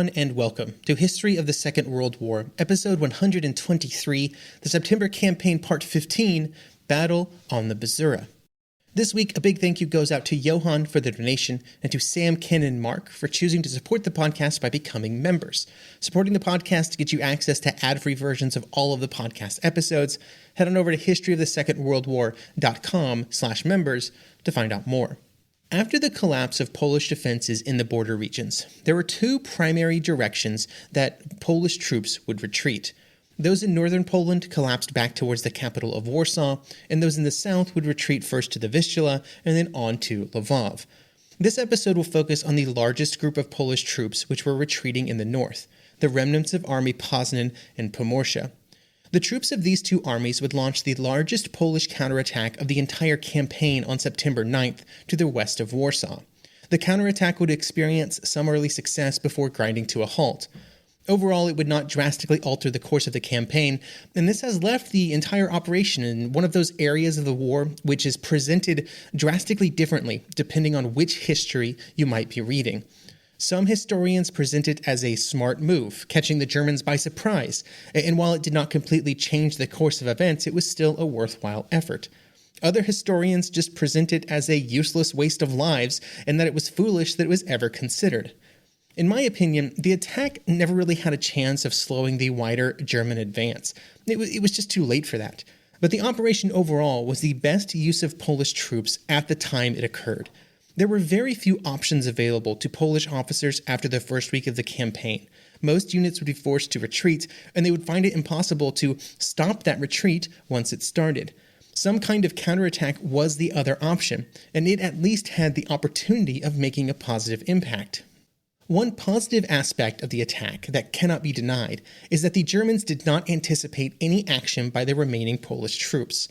And welcome to History of the Second World War, episode 123, the September Campaign Part 15, Battle on the Bzura. This week, a big thank you goes out to Johan for the donation and to Sam, Ken, and Mark for choosing to support the podcast by becoming members. Supporting the podcast gets you access to ad-free versions of all of the podcast episodes. Head on over to historyofthesecondworldwar.com/members to find out more. After the collapse of Polish defenses in the border regions, there were two primary directions that Polish troops would retreat. Those in northern Poland collapsed back towards the capital of Warsaw, and those in the south would retreat first to the Vistula and then on to Lwów. This episode will focus on the largest group of Polish troops which were retreating in the north, the remnants of Army Poznan and Pomorze. The troops of these two armies would launch the largest Polish counterattack of the entire campaign on September 9th to the west of Warsaw. The counterattack would experience some early success before grinding to a halt. Overall, it would not drastically alter the course of the campaign, and this has left the entire operation in one of those areas of the war which is presented drastically differently depending on which history you might be reading. Some historians present it as a smart move, catching the Germans by surprise, and while it did not completely change the course of events, it was still a worthwhile effort. Other historians just present it as a useless waste of lives, and that it was foolish that it was ever considered. In my opinion, the attack never really had a chance of slowing the wider German advance. It was just too late for that. But the operation overall was the best use of Polish troops at the time it occurred. There were very few options available to Polish officers after the first week of the campaign. Most units would be forced to retreat, and they would find it impossible to stop that retreat once it started. Some kind of counterattack was the other option, and it at least had the opportunity of making a positive impact. One positive aspect of the attack that cannot be denied is that the Germans did not anticipate any action by the remaining Polish troops.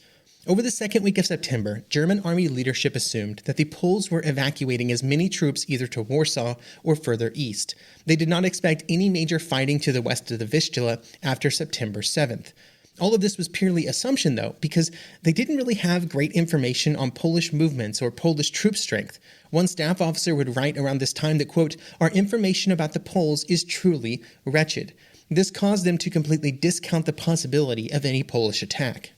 Over the second week of September, German army leadership assumed that the Poles were evacuating as many troops either to Warsaw or further east. They did not expect any major fighting to the west of the Vistula after September 7th. All of this was purely assumption, though, because they didn't really have great information on Polish movements or Polish troop strength. One staff officer would write around this time that, quote, "Our information about the Poles is truly wretched." This caused them to completely discount the possibility of any Polish attack.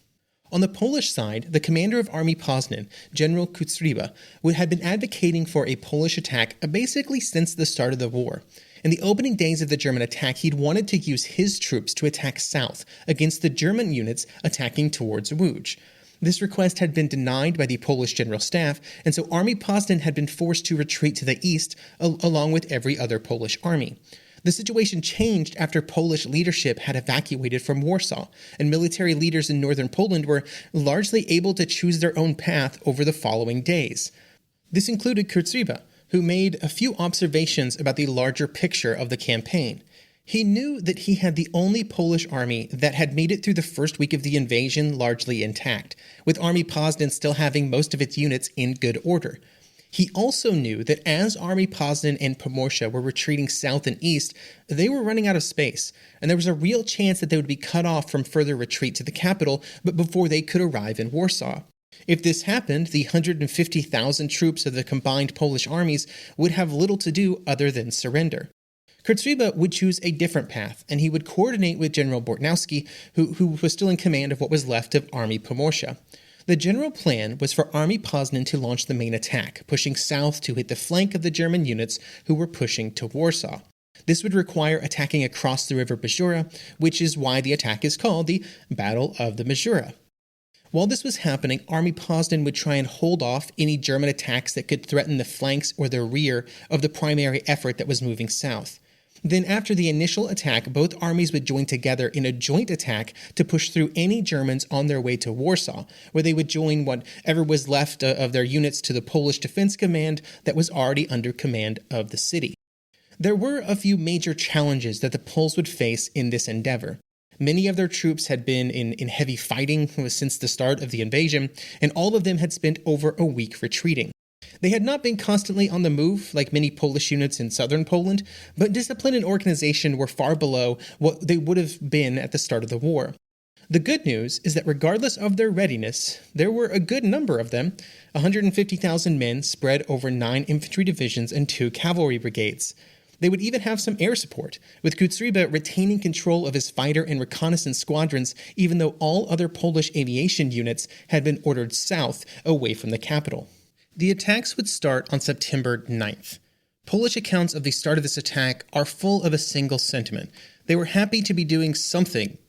On the Polish side, the commander of Army Poznan, General Counterattack, had been advocating for a Polish attack basically since the start of the war. In the opening days of the German attack, he'd wanted to use his troops to attack south against the German units attacking towards Łódź. This request had been denied by the Polish General Staff, and so Army Poznan had been forced to retreat to the east along with every other Polish army. The situation changed after Polish leadership had evacuated from Warsaw, and military leaders in northern Poland were largely able to choose their own path over the following days. This included Counterattack, who made a few observations about the larger picture of the campaign. He knew that he had the only Polish army that had made it through the first week of the invasion largely intact, with Army Poznan still having most of its units in good order. He also knew that as Army Poznan and Pomorze were retreating south and east, they were running out of space, and there was a real chance that they would be cut off from further retreat to the capital, but before they could arrive in Warsaw. If this happened, the 150,000 troops of the combined Polish armies would have little to do other than surrender. Counterattack would choose a different path, and he would coordinate with General Bortnowski, who was still in command of what was left of Army Pomorze. The general plan was for Army Poznan to launch the main attack, pushing south to hit the flank of the German units who were pushing to Warsaw. This would require attacking across the river Bzura, which is why the attack is called the Battle of the Bzura. While this was happening, Army Poznan would try and hold off any German attacks that could threaten the flanks or the rear of the primary effort that was moving south. Then after the initial attack, both armies would join together in a joint attack to push through any Germans on their way to Warsaw, where they would join whatever was left of their units to the Polish Defense Command that was already under command of the city. There were a few major challenges that the Poles would face in this endeavor. Many of their troops had been in heavy fighting since the start of the invasion, and all of them had spent over a week retreating. They had not been constantly on the move like many Polish units in southern Poland, but discipline and organization were far below what they would have been at the start of the war. The good news is that regardless of their readiness, there were a good number of them, 150,000 men spread over 9 infantry divisions and 2 cavalry brigades. They would even have some air support, with Kostreba retaining control of his fighter and reconnaissance squadrons, even though all other Polish aviation units had been ordered south, away from the capital. The attacks would start on September 9th. Polish accounts of the start of this attack are full of a single sentiment. They were happy to be doing something,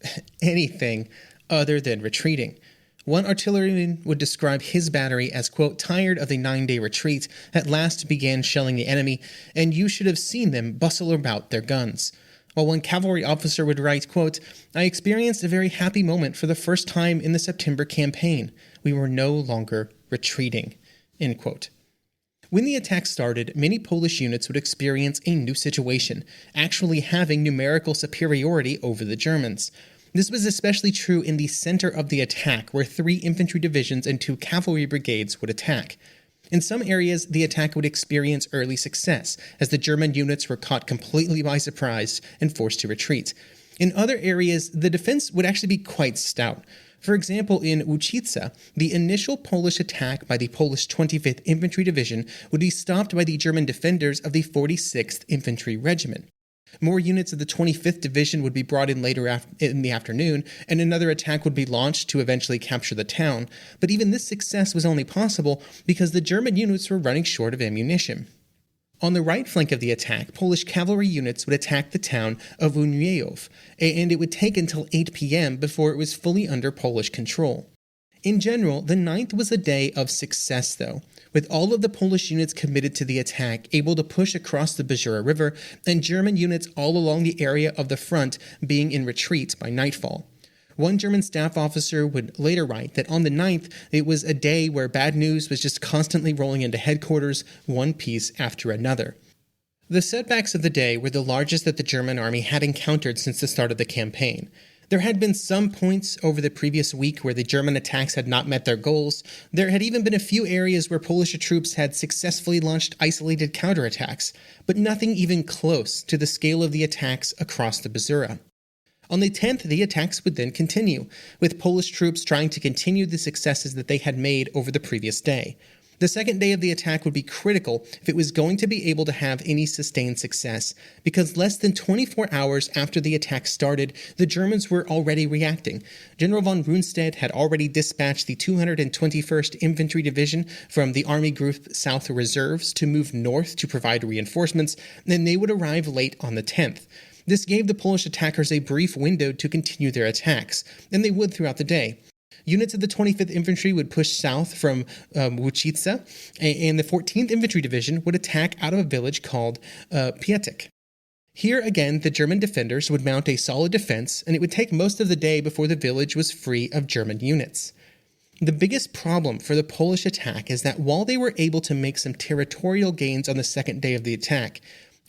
anything, other than retreating. One artilleryman would describe his battery as, quote, tired of the 9-day retreat, at last began shelling the enemy, and you should have seen them bustle about their guns. While one cavalry officer would write, quote, I experienced a very happy moment for the first time in the September campaign. We were no longer retreating, end quote. When the attack started, many Polish units would experience a new situation, actually having numerical superiority over the Germans. This was especially true in the center of the attack, where 3 infantry divisions and 2 cavalry brigades would attack. In some areas, the attack would experience early success, as the German units were caught completely by surprise and forced to retreat. In other areas, the defense would actually be quite stout. For example, in Łuczyca, the initial Polish attack by the Polish 25th Infantry Division would be stopped by the German defenders of the 46th Infantry Regiment. More units of the 25th Division would be brought in later in the afternoon, and another attack would be launched to eventually capture the town. But even this success was only possible because the German units were running short of ammunition. On the right flank of the attack, Polish cavalry units would attack the town of Uniejów, and it would take until 8 p.m. before it was fully under Polish control. In general, the 9th was a day of success, though, with all of the Polish units committed to the attack able to push across the Bzura River, and German units all along the area of the front being in retreat by nightfall. One German staff officer would later write that on the 9th, it was a day where bad news was just constantly rolling into headquarters, one piece after another. The setbacks of the day were the largest that the German army had encountered since the start of the campaign. There had been some points over the previous week where the German attacks had not met their goals. There had even been a few areas where Polish troops had successfully launched isolated counterattacks, but nothing even close to the scale of the attacks across the Bzura. On the 10th, the attacks would then continue, with Polish troops trying to continue the successes that they had made over the previous day. The second day of the attack would be critical if it was going to be able to have any sustained success, because less than 24 hours after the attack started, the Germans were already reacting. General von Rundstedt had already dispatched the 221st Infantry Division from the Army Group South Reserves to move north to provide reinforcements, and they would arrive late on the 10th. This gave the Polish attackers a brief window to continue their attacks, and they would throughout the day. Units of the 25th Infantry would push south from Łuczyca, and the 14th Infantry Division would attack out of a village called Pietek. Here again, the German defenders would mount a solid defense, and it would take most of the day before the village was free of German units. The biggest problem for the Polish attack is that while they were able to make some territorial gains on the second day of the attack,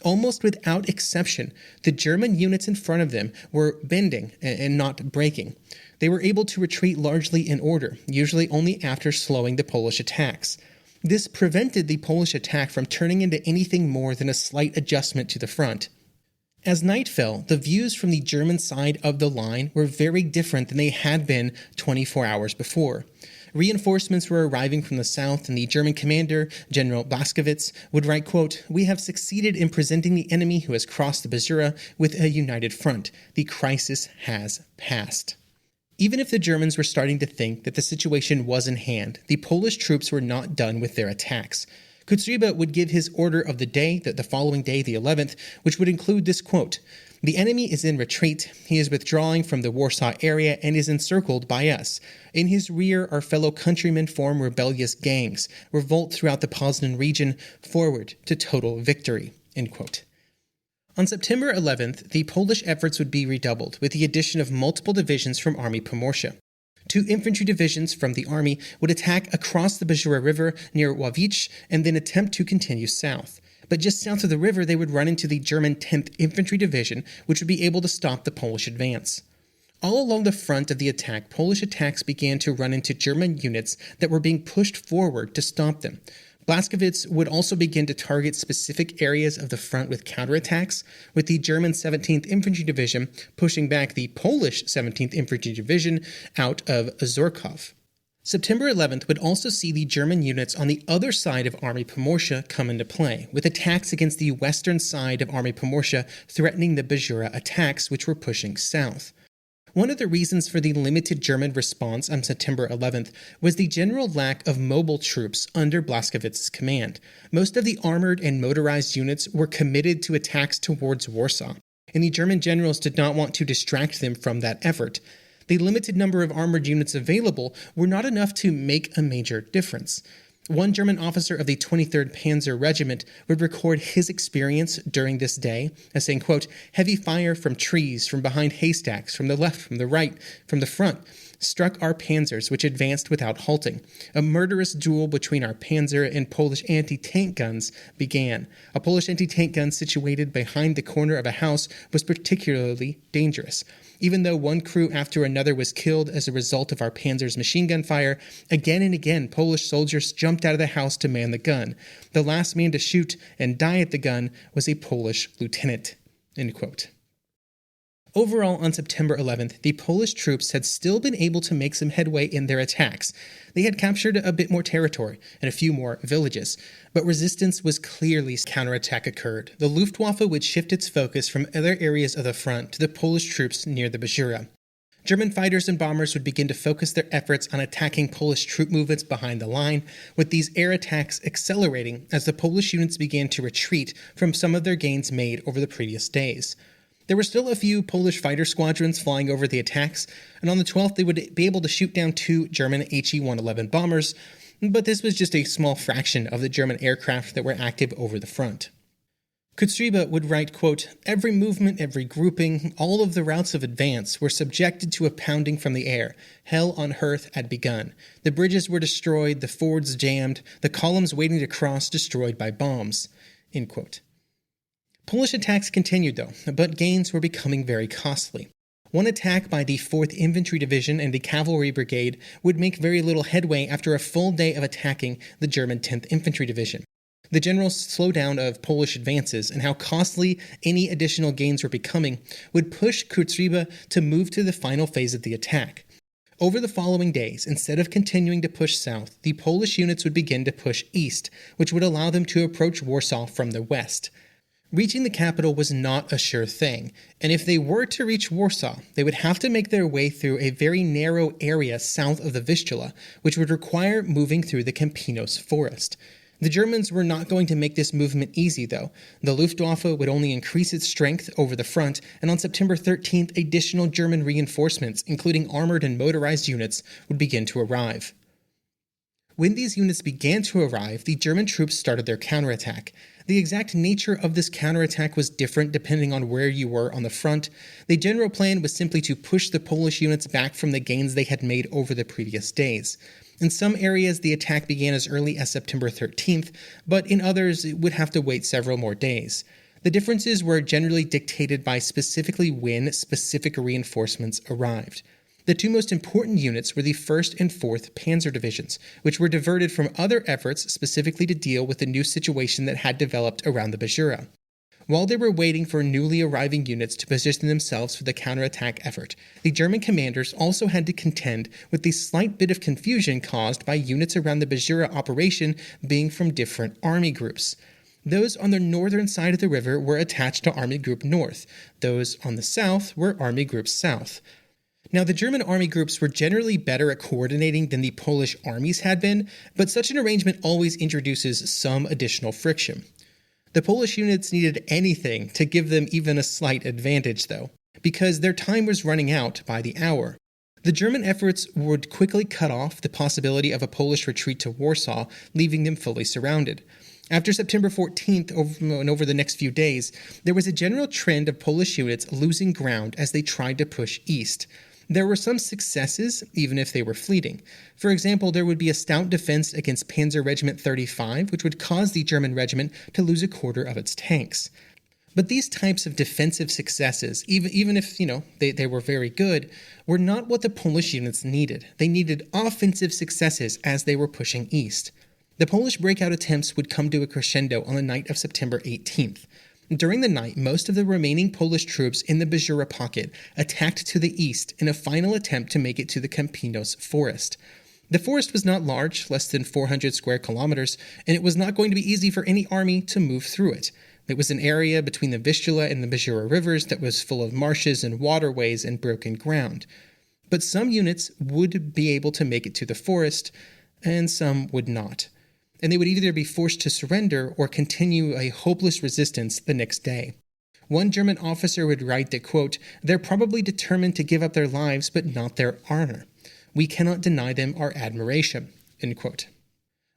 almost without exception, the German units in front of them were bending and not breaking. They were able to retreat largely in order, usually only after slowing the Polish attacks. This prevented the Polish attack from turning into anything more than a slight adjustment to the front. As night fell, the views from the German side of the line were very different than they had been 24 hours before. Reinforcements were arriving from the south, and the German commander, General Błaszkiewicz, would write, quote, "We have succeeded in presenting the enemy who has crossed the Bzura with a united front. The crisis has passed." Even if the Germans were starting to think that the situation was in hand, the Polish troops were not done with their attacks. Kostreba would give his order of the day, the following day, the 11th, which would include this quote, "The enemy is in retreat. He is withdrawing from the Warsaw area and is encircled by us. In his rear, our fellow countrymen form rebellious gangs, revolt throughout the Poznan region, forward to total victory." End quote. On September 11th, the Polish efforts would be redoubled with the addition of multiple divisions from Army Pomorze. 2 infantry divisions from the army would attack across the Bzura River near Ławicz and then attempt to continue south. But just south of the river, they would run into the German 10th Infantry Division, which would be able to stop the Polish advance. All along the front of the attack, Polish attacks began to run into German units that were being pushed forward to stop them. Błaszkiewicz would also begin to target specific areas of the front with counterattacks, with the German 17th Infantry Division pushing back the Polish 17th Infantry Division out of Ozorków. September 11th would also see the German units on the other side of Army Poznan come into play, with attacks against the western side of Army Poznan threatening the Bzura attacks, which were pushing south. One of the reasons for the limited German response on September 11th was the general lack of mobile troops under Blaskewicz's command. Most of the armored and motorized units were committed to attacks towards Warsaw, and the German generals did not want to distract them from that effort. The limited number of armored units available were not enough to make a major difference. One German officer of the 23rd Panzer Regiment would record his experience during this day as saying, quote, "Heavy fire from trees, from behind haystacks, from the left, from the right, from the front, struck our panzers, which advanced without halting. A murderous duel between our panzer and Polish anti-tank guns began. A Polish anti-tank gun situated behind the corner of a house was particularly dangerous. Even though one crew after another was killed as a result of our panzer's machine gun fire, again and again Polish soldiers jumped out of the house to man the gun. The last man to shoot and die at the gun was a Polish lieutenant." End quote. Overall, on September 11th, the Polish troops had still been able to make some headway in their attacks. They had captured a bit more territory and a few more villages, but resistance was clearly counterattack occurred. The Luftwaffe would shift its focus from other areas of the front to the Polish troops near the Bzura. German fighters and bombers would begin to focus their efforts on attacking Polish troop movements behind the line, with these air attacks accelerating as the Polish units began to retreat from some of their gains made over the previous days. There were still a few Polish fighter squadrons flying over the attacks, and on the 12th they would be able to shoot down 2 German HE-111 bombers, but this was just a small fraction of the German aircraft that were active over the front. Kostreba would write, quote, "Every movement, every grouping, all of the routes of advance were subjected to a pounding from the air. Hell on earth had begun. The bridges were destroyed, the fords jammed, the columns waiting to cross destroyed by bombs." End quote. Polish attacks continued, though, but gains were becoming very costly. One attack by the 4th Infantry Division and the Cavalry Brigade would make very little headway after a full day of attacking the German 10th Infantry Division. The general slowdown of Polish advances and how costly any additional gains were becoming would push Kostreba to move to the final phase of the attack. Over the following days, instead of continuing to push south, the Polish units would begin to push east, which would allow them to approach Warsaw from the west. Reaching the capital was not a sure thing, and if they were to reach Warsaw, they would have to make their way through a very narrow area south of the Vistula, which would require moving through the Campinos forest. The Germans were not going to make this movement easy, though. The Luftwaffe would only increase its strength over the front, and on September 13th, additional German reinforcements, including armored and motorized units, would begin to arrive. When these units began to arrive, the German troops started their counterattack. The exact nature of this counterattack was different depending on where you were on the front. The general plan was simply to push the Polish units back from the gains they had made over the previous days. In some areas, the attack began as early as September 13th, but in others, it would have to wait several more days. The differences were generally dictated by specifically when specific reinforcements arrived. The 2 most important units were the 1st and 4th Panzer Divisions, which were diverted from other efforts specifically to deal with the new situation that had developed around the Bzura. While they were waiting for newly arriving units to position themselves for the counterattack effort, the German commanders also had to contend with the slight bit of confusion caused by units around the Bzura operation being from different army groups. Those on the northern side of the river were attached to Army Group North. Those on the south were Army Group South. Now, the German army groups were generally better at coordinating than the Polish armies had been, but such an arrangement always introduces some additional friction. The Polish units needed anything to give them even a slight advantage, though, because their time was running out by the hour. The German efforts would quickly cut off the possibility of a Polish retreat to Warsaw, leaving them fully surrounded. After September 14th and over the next few days, there was a general trend of Polish units losing ground as they tried to push east. There were some successes, even if they were fleeting. For example, there would be a stout defense against Panzer Regiment 35, which would cause the German regiment to lose a quarter of its tanks. But these types of defensive successes, even if, they were very good, were not what the Polish units needed. They needed offensive successes as they were pushing east. The Polish breakout attempts would come to a crescendo on the night of September 18th. During the night, most of the remaining Polish troops in the Bzura pocket attacked to the east in a final attempt to make it to the Campinos forest. The forest was not large, less than 400 square kilometers, and it was not going to be easy for any army to move through it. It was an area between the Vistula and the Bzura rivers that was full of marshes and waterways and broken ground. But some units would be able to make it to the forest, and some would not. And they would either be forced to surrender or continue a hopeless resistance the next day. One German officer would write that, quote, "They're probably determined to give up their lives, but not their honor. We cannot deny them our admiration," end quote.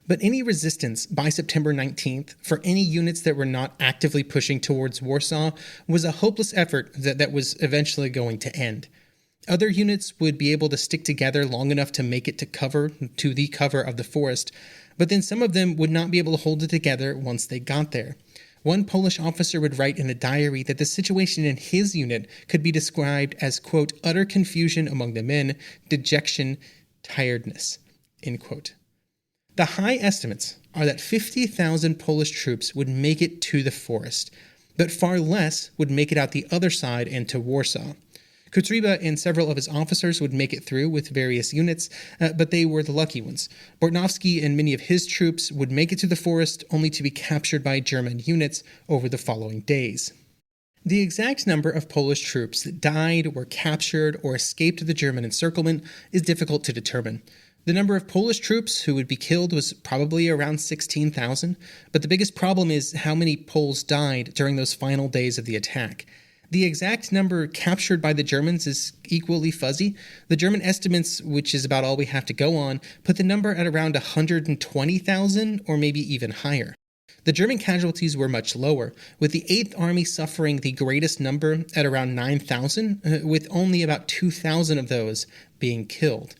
But any resistance by September 19th for any units that were not actively pushing towards Warsaw was a hopeless effort that was eventually going to end. Other units would be able to stick together long enough to make it to the cover of the forest, but then some of them would not be able to hold it together once they got there. One Polish officer would write in a diary that the situation in his unit could be described as, quote, "utter confusion among the men, dejection, tiredness," end quote. The high estimates are that 50,000 Polish troops would make it to the forest, but far less would make it out the other side and to Warsaw. Kotreba and several of his officers would make it through with various units, but they were the lucky ones. Bortnowski and many of his troops would make it to the forest only to be captured by German units over the following days. The exact number of Polish troops that died, were captured, or escaped the German encirclement is difficult to determine. The number of Polish troops who would be killed was probably around 16,000, but the biggest problem is how many Poles died during those final days of the attack. The exact number captured by the Germans is equally fuzzy. The German estimates, which is about all we have to go on, put the number at around 120,000 or maybe even higher. The German casualties were much lower, with the 8th Army suffering the greatest number at around 9,000, with only about 2,000 of those being killed.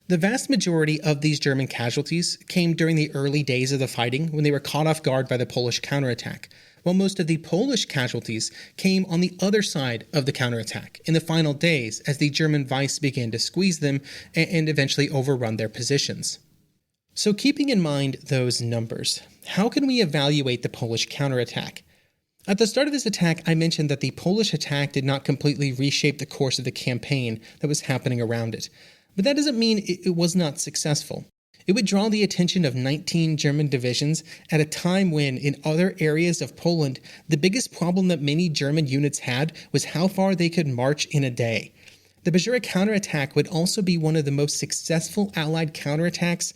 The vast majority of these German casualties came during the early days of the fighting when they were caught off guard by the Polish counterattack, while most of the Polish casualties came on the other side of the counterattack in the final days as the German Vice began to squeeze them and eventually overrun their positions. So keeping in mind those numbers, how can we evaluate the Polish counterattack? At the start of this attack, I mentioned that the Polish attack did not completely reshape the course of the campaign that was happening around it. But that doesn't mean it was not successful. It would draw the attention of 19 German divisions at a time when, in other areas of Poland, the biggest problem that many German units had was how far they could march in a day. The Bzura counterattack would also be one of the most successful Allied counterattacks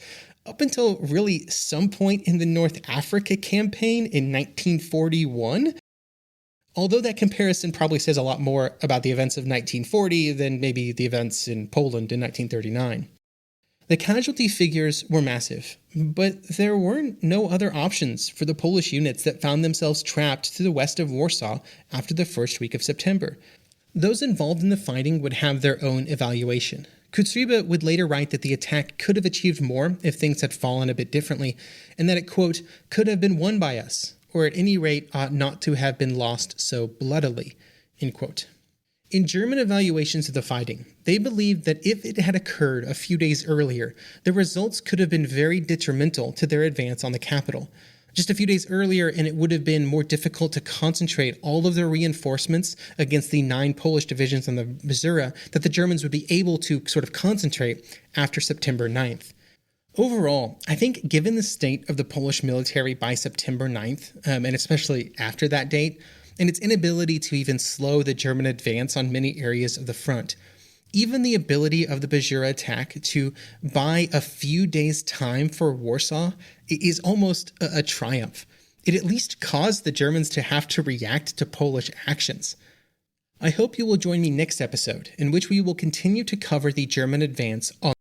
up until really some point in the North Africa campaign in 1941. Although that comparison probably says a lot more about the events of 1940 than maybe the events in Poland in 1939. The casualty figures were massive, but there were no other options for the Polish units that found themselves trapped to the west of Warsaw after the first week of September. Those involved in the fighting would have their own evaluation. Kotreba would later write that the attack could have achieved more if things had fallen a bit differently, and that it, quote, "could have been won by us, or at any rate ought not to have been lost so bloodily," end quote. In German evaluations of the fighting, they believed that if it had occurred a few days earlier, the results could have been very detrimental to their advance on the capital. Just a few days earlier, and it would have been more difficult to concentrate all of their reinforcements against the 9 Polish divisions on the Bzura that the Germans would be able to sort of concentrate after September 9th. Overall, I think given the state of the Polish military by September 9th, and especially after that date, and its inability to even slow the German advance on many areas of the front, even the ability of the Bzura attack to buy a few days' time for Warsaw is almost a triumph. It at least caused the Germans to have to react to Polish actions. I hope you will join me next episode, in which we will continue to cover the German advance on